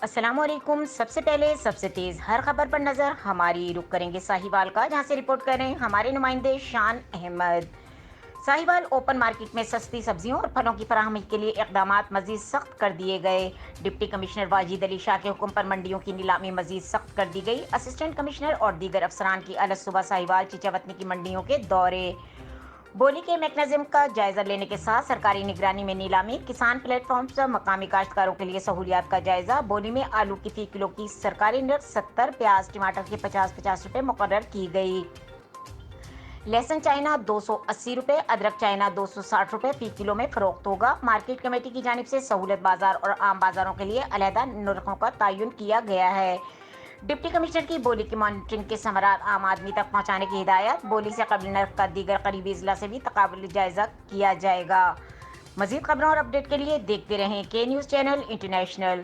السلام علیکم۔ سب سے پہلے سب سے تیز ہر خبر پر نظر ہماری رخ کریں گے ساہیوال کا، جہاں سے رپورٹ کر رہے ہیں ہمارے نمائندے شان احمد۔ ساہیوال اوپن مارکیٹ میں سستی سبزیوں اور پھلوں کی فراہمی کے لیے اقدامات مزید سخت کر دیے گئے۔ ڈپٹی کمشنر واجد علی شاہ کے حکم پر منڈیوں کی نیلامی مزید سخت کر دی گئی۔ اسسٹنٹ کمشنر اور دیگر افسران کی الگ صبح ساہیوال چچاوتنی کی منڈیوں کے دورے، بولی کے میکانزم کا جائزہ لینے کے ساتھ سرکاری نگرانی میں نیلامی، کسان پلیٹ فارمز پر مقامی کاشتکاروں کے لیے سہولیات کا جائزہ۔ بولی میں آلو کی فی کلو کی سرکاری نرخ 70، پیاز ٹماٹر کے 50 روپے مقرر کی گئی۔ لہسن چائنا 280 روپے، ادرک چائنا 260 روپے فی کلو میں فروخت ہوگا۔ مارکیٹ کمیٹی کی جانب سے سہولت بازار اور عام بازاروں کے لیے علیحدہ نرخوں کا تعین کیا گیا ہے۔ ڈپٹی کمشنر کی بولی کی مانیٹرنگ کے ثمرات عام آدمی تک پہنچانے کی ہدایت۔ بولی سے قبل نرخ کا دیگر قریبی اضلاع سے بھی تقابلی جائزہ کیا جائے گا۔ مزید خبروں اور اپڈیٹ کے لیے دیکھتے رہیں کے نیوز چینل انٹرنیشنل۔